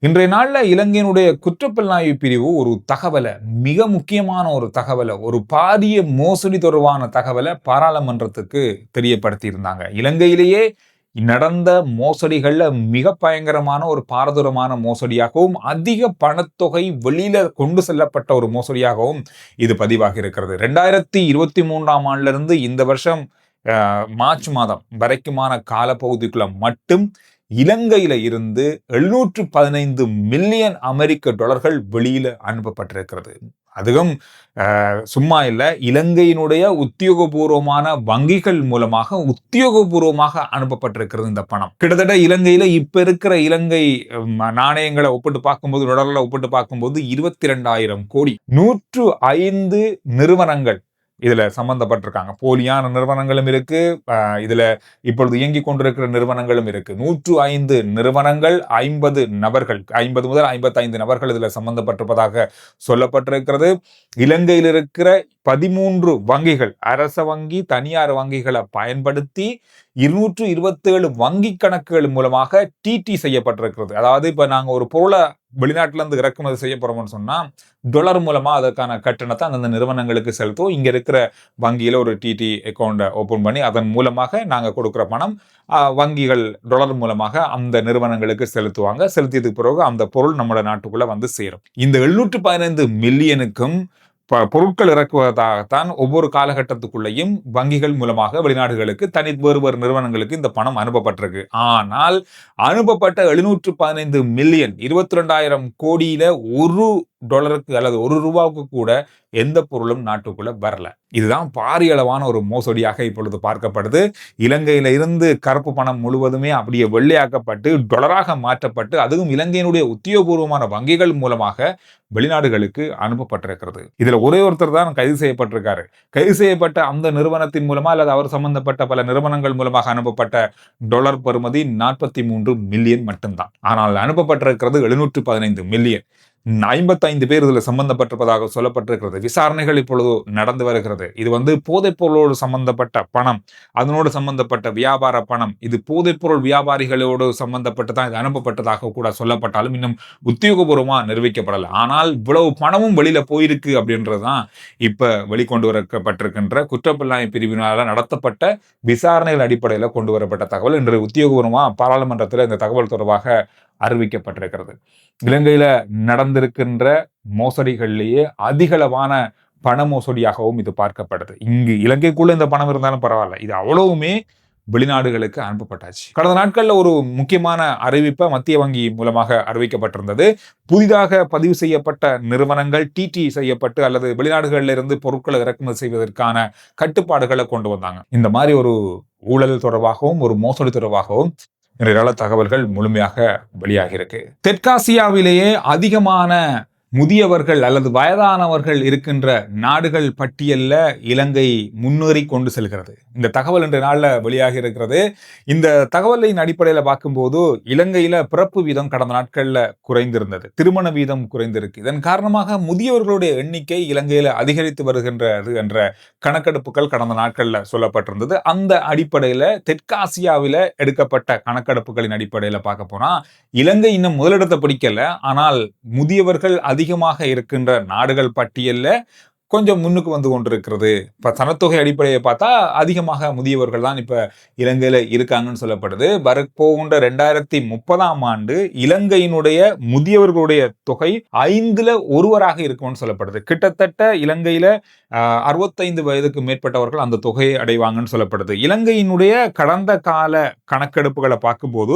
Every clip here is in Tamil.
இன்றைய நாள்ல இலங்கையினுடைய குற்றப்புலனாய்வு பிரிவு ஒரு தகவல, மிக முக்கியமான ஒரு தகவல, ஒரு பாரிய மோசடி தொடர்பான தகவல பாராளுமன்றத்துக்கு தெரியப்படுத்தியிருந்தாங்க. இலங்கையிலேயே நடந்த மோசடிகள்ல மிக பயங்கரமான ஒரு பாரதூரமான மோசடியாகவும், அதிக பணத்தொகை வெளியில கொண்டு செல்லப்பட்ட ஒரு மோசடியாகவும் இது பதிவாகி இருக்கிறது. 2023ஆம் ஆண்டிலிருந்து இந்த வருஷம் மார்ச் மாதம் வரைக்குமான காலப்பகுதிக்குள்ள மட்டும் இலங்கையில இருந்து 715 மில்லியன் அமெரிக்க டாலர்கள் வெளியில அனுப்பப்பட்டிருக்கிறது. அதுவும் சும்மா இல்ல, இலங்கையினுடைய உத்தியோகபூர்வமான வங்கிகள் மூலமாக உத்தியோகபூர்வமாக அனுப்பப்பட்டிருக்கிறது இந்த பணம். கிட்டத்தட்ட இலங்கையில இப்ப இருக்கிற இலங்கை நாணயங்களை ஒப்பிட்டு பார்க்கும்போது, டாலர்ல ஒப்பிட்டு பார்க்கும்போது 22,000 கோடி. 105 நிறுவனங்கள் இதுல சம்பந்தப்பட்டிருக்காங்க. போலியான நிறுவனங்களும் இருக்கு, இதுல இப்பொழுது இயங்கிக் கொண்டிருக்கிற நிறுவனங்களும் இருக்கு. 105 நிறுவனங்கள், 50 நபர்கள், 50 முதல் 55 நபர்கள் இதுல சம்பந்தப்பட்டிருப்பதாக சொல்லப்பட்டிருக்கிறது. இலங்கையில் இருக்கிற 13 வங்கிகள், அரச வங்கி, தனியார் வங்கிகளை பயன்படுத்தி 227 வங்கி கணக்குகள் மூலமாக டிடி செய்யப்பட்டிருக்கிறது. அதாவது இப்ப நாங்க ஒரு பொருளை வெளிநாட்டுல இருந்து இறக்குமதி செய்ய போறோம்னு சொன்னா டாலர் மூலமா அதற்கான கட்டணத்தை அந்தந்த நிறுவனங்களுக்கு செலுத்தும். இங்க இருக்கிற வங்கியில ஒரு டிடி அக்கௌண்ட் ஓபன் பண்ணி அதன் மூலமாக நாங்க கொடுக்கிற பணம் வங்கிகள் டாலர் மூலமாக அந்த நிறுவனங்களுக்கு செலுத்துவாங்க. செலுத்தியதுக்கு பிறகு அந்த பொருள் நம்ம நாட்டுக்குள்ள வந்து சேரும். இந்த 715 மில்லியனுக்கும் பொருட்கள் இறக்குவதாகத்தான் ஒவ்வொரு காலகட்டத்துக்குள்ளேயும் வங்கிகள் மூலமாக வெளிநாடுகளுக்கு வேறு வேறு நிறுவனங்களுக்கு இந்த பணம் அனுப்பப்பட்டிருக்கு. ஆனால் அனுப்பப்பட்ட 715 மில்லியன் 22,000 கோடியில ஒரு டாலருக்கு அல்லது ஒரு ரூபாவுக்கு கூட எந்த பொருளும் நாட்டுக்குள்ள வரல. இதுதான் பாரிய அளவான ஒரு மோசடியாக இப்பொழுது பார்க்கப்படுது. இலங்கையில இருந்து கருப்பு பணம் முழுவதுமே அப்படியே வெள்ளையாக்கப்பட்டு டாலராக மாற்றப்பட்டு, அதுவும் இலங்கையினுடைய உத்தியோகபூர்வமான வங்கிகள் மூலமாக வெளிநாடுகளுக்கு அனுப்பப்பட்டிருக்கிறது. இதுல ஒரே ஒருத்தர் தான் கைது செய்யப்பட்டிருக்காரு. கைது செய்யப்பட்ட அந்த நிறுவனத்தின் மூலமா அல்லது அவர் சம்பந்தப்பட்ட பல நிறுவனங்கள் மூலமாக அனுப்பப்பட்ட டாலர் பெறுமதி 43 மில்லியன் மட்டும்தான். ஆனால் அனுப்பப்பட்டிருக்கிறது 715 மில்லியன். 55 பேர் இதுல சம்பந்தப்பட்டிருப்பதாக சொல்லப்பட்டிருக்கிறது. விசாரணைகள் இப்பொழுது நடந்து வருகிறது. இது போதைப் பொருளோடு சம்பந்தப்பட்ட பணம், அதனோடு சம்பந்தப்பட்ட வியாபார பணம், இது போதைப் பொருள் வியாபாரிகளோடு சம்பந்தப்பட்டு தான் இது அனுப்பப்பட்டதாக கூட சொல்லப்பட்டாலும் இன்னும் உத்தியோகபூர்வமா நிரூபிக்கப்படல. ஆனால் இவ்வளவு பணமும் வெளியில போயிருக்கு அப்படின்றதுதான் இப்ப வெளிக்கொண்டு வரப்பட்டிருக்கின்ற குற்றப்புலனாய்வு பிரிவினரால் நடத்தப்பட்ட விசாரணைகள் அடிப்படையில் கொண்டு வரப்பட்ட தகவல். இன்று உத்தியோகபூர்வமா பாராளுமன்றத்தில் இந்த தகவல் தொடர்பாக அறிவிக்கப்பட்டிருக்கிறது. இலங்கையில நடந்திருக்கின்ற மோசடிகள்லேயே அதிகளவான பண மோசடியாகவும் இது பார்க்கப்படுது. இங்கு இலங்கைக்குள்ள இந்த பணம் இருந்தாலும் பரவாயில்ல, இது அவ்வளவுமே வெளிநாடுகளுக்கு அனுப்பப்பட்டாச்சு. கடந்த நாட்கள்ல ஒரு முக்கியமான அறிவிப்பை மத்திய வங்கி மூலமாக அறிவிக்கப்பட்டிருந்தது. புதிதாக பதிவு செய்யப்பட்ட நிறுவனங்கள் டிடி செய்யப்பட்டு அல்லது வெளிநாடுகளில் இருந்து பொருட்களை இறக்குமதி செய்வதற்கான கட்டுப்பாடுகளை கொண்டு வந்தாங்க. இந்த மாதிரி ஒரு ஊழல் தொடர்பாகவும் ஒரு மோசடி தொடர்பாகவும் இன்றைய தகவல்கள் முழுமையாக வெளியாகி இருக்கு. தெற்காசியாவிலேயே அதிகமான முதியவர்கள் அல்லது வயதானவர்கள் இருக்கின்ற நாடுகள் பட்டியல்ல இலங்கை முன்னேறி கொண்டு செல்கிறது. இந்த தகவல் இன்றைய நாள்ல வெளியாகி இருக்கிறது. இந்த தகவலின் அடிப்படையில் பார்க்கும்போது இலங்கையில பிறப்பு வீதம் கடந்த நாட்கள்ல குறைந்திருந்தது, திருமண வீதம் குறைந்திருக்கு. இதன் காரணமாக முதியவர்களுடைய எண்ணிக்கை இலங்கையில அதிகரித்து வருகின்றது என்ற கணக்கெடுப்புகள் கடந்த நாட்கள்ல சொல்லப்பட்டிருந்தது. அந்த அடிப்படையில தெற்காசியாவில எடுக்கப்பட்ட கணக்கெடுப்புகளின் அடிப்படையில பார்க்க போனா இலங்கை இன்னும் முதலிடத்தை பிடிக்கல. ஆனால் முதியவர்கள் அதிகமாக இருக்கின்ற நாடுகள் பட்டியல்ல கொஞ்சம் முன்னுக்கு வந்து கொண்டிருக்கிறது. இப்ப சனத்தொகை அடிப்படையை பார்த்தா அதிகமாக முதியவர்கள் தான் இப்ப இலங்கையில இருக்காங்கன்னு சொல்லப்படுது. வரப்போகின்ற 2030ஆம் ஆண்டு இலங்கையினுடைய முதியவர்களுடைய தொகை 5ல் ஒருவராக இருக்கும்னு சொல்லப்படுது. கிட்டத்தட்ட இலங்கையில 65 வயதுக்கு மேற்பட்டவர்கள் அந்த தொகையை அடைவாங்கன்னு சொல்லப்படுது. இலங்கையினுடைய கடந்த கால கணக்கெடுப்புகளை பார்க்கும்போது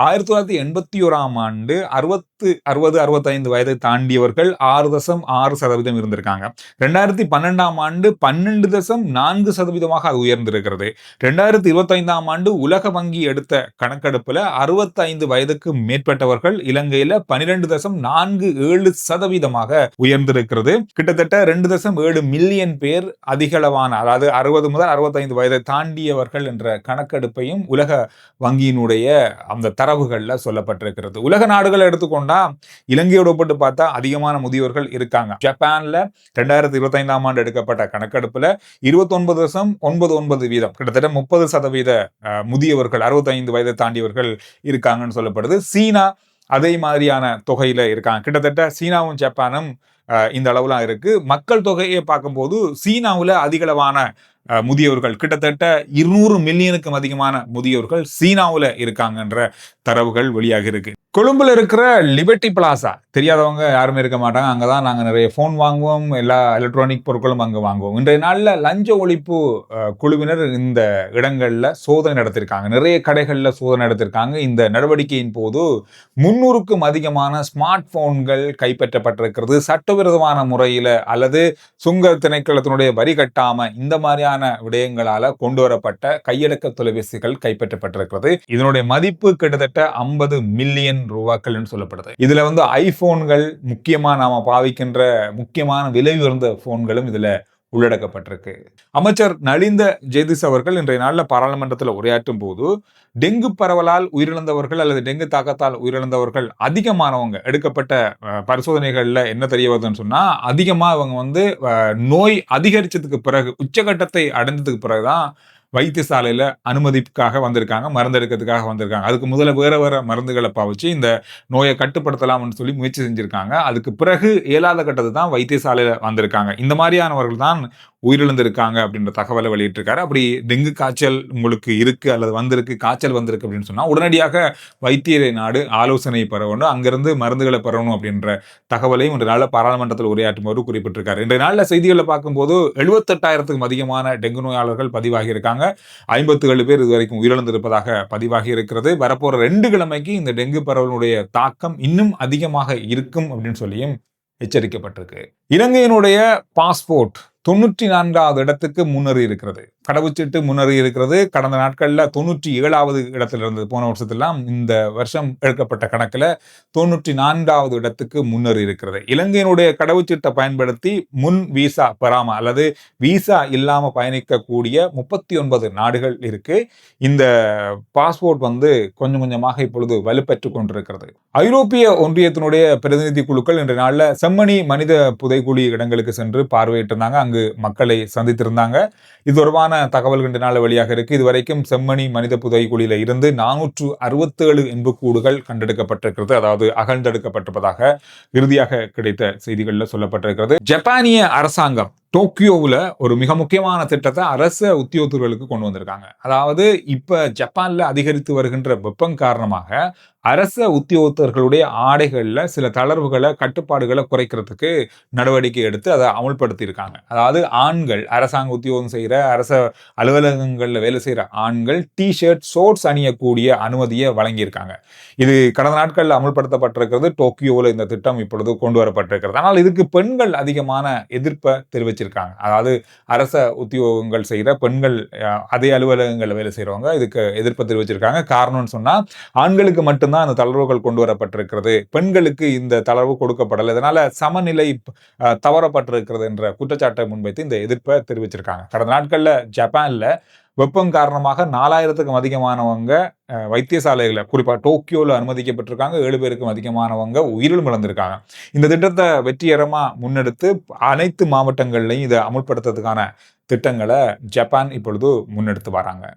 1981ஆம் ஆண்டு 65 வயதை தாண்டியவர்கள் 6.6% இருந்திருக்காங்க. 2012ஆம் ஆண்டு 12.4% அது உயர்ந்திருக்கிறது. 2025ஆம் ஆண்டு உலக வங்கி எடுத்த கணக்கெடுப்புல 65 வயதுக்கு மேற்பட்டவர்கள் இலங்கையில 12.47% உயர்ந்திருக்கிறது. கிட்டத்தட்ட 2.7 மில்லியன் பேர் அதிகளவான, அதாவது 60 முதல் 65 வயதை தாண்டியவர்கள் என்ற கணக்கெடுப்பையும் உலக வங்கியினுடைய அந்த தரவுகள்ல சொல்லப்பட்டிருக்கிறது. உலக நாடுகளை எடுத்துக்கொண்டா இலங்கையோடு ஒப்பிட்டு பார்த்தா அதிகமான முதியோர்கள் இருக்காங்க. ஜப்பான்ல 2025ஆம் ஆண்டு எடுக்கப்பட்ட கணக்கெடுப்புல 29.99%, கிட்டத்தட்ட 30% முதியவர்கள் 65 வயதை தாண்டியவர்கள் இருக்காங்கன்னு சொல்லப்படுது. சீனா அதே மாதிரியான தொகையில இருக்காங்க. கிட்டத்தட்ட சீனாவும் ஜப்பானும் இந்த அளவுலாம் இருக்கு. மக்கள் தொகையை பார்க்கும்போது சீனாவுல அதிகளவான முதியவர்கள் கிட்டத்தட்ட 200 மில்லியனுக்கும் அதிகமான முதியவர்கள் சீனாவுல இருக்காங்கன்ற தரவுகள் வெளியாக இருக்கு. கொழும்புல இருக்கிற லிபர்டி பிளாசா தெரியாதவங்க யாருமே இருக்க மாட்டாங்க. அங்கதான் நாங்க நிறைய போன் வாங்குவோம், எல்லா எலக்ட்ரானிக் பொருட்களும் அங்க வாங்குவோம். இன்றைய நாள்ல லஞ்ச ஒழிப்பு குழுவினர் இந்த இடங்கள்ல சோதனை நடத்திருக்காங்க. நிறைய கடைகள்ல சோதனை நடத்திருக்காங்க. இந்த நடவடிக்கையின் போது 300க்கும் அதிகமான ஸ்மார்ட் போன்கள் கைப்பற்றப்பட்டிருக்கிறது. சட்டவிரோதமான முறையில அல்லது சுங்க திணைக்களத்தினுடைய வரி கட்டாம இந்த மாதிரியான விடயங்களால கொண்டு வரப்பட்ட கையடக்க தொலைபேசிகள் கைப்பற்றப்பட்டிருக்கிறது. இதனுடைய மதிப்பு கிட்டத்தட்ட 50 மில்லியன் ரூபாய்கள் சொல்லப்படுது. இதுல ஐபோன்கள் முக்கியமா நாம பாவிக்கின்ற முக்கியமான விலை உயர்ந்த போன்களும் இதுல உள்ளடக்கப்பட்டிருக்கு. அமைச்சர் நலிந்த ஜெயதிஸ் அவர்கள் இன்றைய நாள்ல பாராளுமன்றத்தில் உரையாற்றும் போது டெங்கு பரவலால் உயிரிழந்தவர்கள் அல்லது டெங்கு தாக்கத்தால் உயிரிழந்தவர்கள் அதிகமானவங்க எடுக்கப்பட்ட பரிசோதனைகள்ல என்ன தெரிய வருதுன்னு சொன்னா அதிகமா இவங்க நோய் அதிகரிச்சதுக்கு பிறகு உச்சகட்டத்தை அடைந்ததுக்கு பிறகுதான் வைத்தியசாலையில அனுமதிக்காக வந்திருக்காங்க, மருந்து எடுக்கிறதுக்காக வந்திருக்காங்க. அதுக்கு முதல்ல வேற வேற மருந்துகளை பாவிச்சு இந்த நோயை கட்டுப்படுத்தலாம்னு சொல்லி முயற்சி செஞ்சிருக்காங்க. அதுக்கு பிறகு இயலாத கட்டத்தை தான் வைத்தியசாலையில வந்திருக்காங்க. இந்த மாதிரியானவர்கள் தான் உயிரிழந்திருக்காங்க அப்படின்ற தகவலை வெளியிட்டிருக்காரு. அப்படி டெங்கு காய்ச்சல் உங்களுக்கு இருக்கு அல்லது வந்திருக்கு, காய்ச்சல் வந்திருக்கு அப்படின்னு சொன்னா உடனடியாக வைத்தியரை நாடு ஆலோசனை பெறணும், அங்கிருந்து மருந்துகளை பெறணும் அப்படின்ற தகவலையும் இன்றைய நாளில் பாராளுமன்றத்தில் உரையாற்றும் போது குறிப்பிட்டிருக்காரு. இன்றைய நாளில் செய்திகளை பார்க்கும்போது 78,000க்கும் அதிகமான டெங்கு நோயாளர்கள் பதிவாகி இருக்காங்க. 57 பேர் இதுவரைக்கும் உயிரிழந்திருப்பதாக பதிவாகி இருக்கிறது. வரப்போற 2 கிழமைக்கு இந்த டெங்கு பரவலுடைய தாக்கம் இன்னும் அதிகமாக இருக்கும் அப்படின்னு சொல்லியும் எச்சரிக்கப்பட்டிருக்கு. இலங்கையினுடைய பாஸ்போர்ட் 94வது இடத்துக்கு முன்னேறி இருக்கிறது. கடவுச்சீட்டு முன்னேறி இருக்கிறது. கடந்த நாட்கள்ல 97வது இடத்துல இருந்தது. போன வருஷத்துலாம் இந்த வருஷம் எடுக்கப்பட்ட கணக்குல 94வது இடத்துக்கு முன்னேறி இருக்கிறது. இலங்கையினுடைய கடவுச்சீட்டை பயன்படுத்தி முன் விசா பெறாம அல்லது விசா இல்லாம பயணிக்கக்கூடிய 39 நாடுகள் இருக்கு. இந்த பாஸ்போர்ட் கொஞ்சம் கொஞ்சமாக இப்பொழுது வலுப்பெற்றுக் கொண்டிருக்கிறது. ஐரோப்பிய ஒன்றியத்தினுடைய பிரதிநிதி குழுக்கள் இன்றைய நாள்ல செம்மணி மனித புதைகுழி இடங்களுக்கு சென்று பார்வையிட்டிருந்தாங்க. அங்கு மக்களை சந்தித்திருந்தாங்க. இது தொடர்பான தகவல்கள் வெளியாக இருக்கு. இதுவரைக்கும் செம்மணி மனித புதைகுழியில இருந்து 467 எண்புக்கூடுகள் கண்டெடுக்கப்பட்டிருக்கிறது. அதாவது அகழ்ந்தெடுக்கப்பட்டிருப்பதாக இறுதியாக கிடைத்த செய்திகள்ல சொல்லப்பட்டிருக்கிறது. ஜப்பானிய அரசாங்கம் டோக்கியோவில் ஒரு மிக முக்கியமான திட்டத்தை அரச உத்தியோகத்தர்களுக்கு கொண்டு வந்திருக்காங்க. அதாவது இப்ப ஜப்பான்ல அதிகரித்து வருகின்ற வெப்பம் காரணமாக அரச உத்தியோகத்தர்களுடைய ஆடைகள்ல சில தளர்வுகளை கட்டுப்பாடுகளை குறைக்கிறதுக்கு நடவடிக்கை எடுத்து அதை அமல்படுத்தி இருக்காங்க. அதாவது ஆண்கள் அரசாங்க உத்தியோகம் செய்யற அரச அலுவலகங்கள்ல வேலை செய்யற ஆண்கள் டி-ஷர்ட் ஷோர்ட்ஸ் அணியக்கூடிய அனுமதியை வழங்கியிருக்காங்க. இது கடந்த நாட்களில் அமல்படுத்தப்பட்டிருக்கிறது. டோக்கியோவில் இந்த திட்டம் இப்பொழுது கொண்டு வரப்பட்டிருக்கிறது. ஆனால் இதுக்கு பெண்கள் அதிகமான எதிர்ப்பை தெரிவிச்சிருக்காங்க. அதாவது அரச உத்தியோகங்கள் செய்யற பெண்கள் அதே அலுவலகங்களில் வேலை செய்யறவங்க இதுக்கு எதிர்ப்பை தெரிவிச்சிருக்காங்க. காரணம்னு சொன்னா ஆண்களுக்கு மட்டும்தான் அந்த தளர்வுகள் கொண்டு வரப்பட்டிருக்கிறது, பெண்களுக்கு இந்த தளர்வு கொடுக்கப்படல, இதனால சமநிலை தவறப்பட்டிருக்கிறது என்ற குற்றச்சாட்டை முன்வைத்து இந்த எதிர்ப்பை தெரிவிச்சிருக்காங்க. கடந்த நாட்கள்ல ஜப்பான்ல வெப்பம் காரணமாக 4000க்கும் அதிகமானவங்க வைத்தியசாலைகளை குறிப்பா டோக்கியோல அனுமதிக்கப்பட்டிருக்காங்க. 7 பேருக்கும் அதிகமானவங்க உயிரிழந்து இழந்திருக்காங்க. இந்த திட்டத்தை வெற்றிகரமா முன்னெடுத்து அனைத்து மாவட்டங்கள்லையும் இதை அமுல்படுத்துறதுக்கான திட்டங்களை ஜப்பான் இப்பொழுது முன்னெடுத்து வராங்க.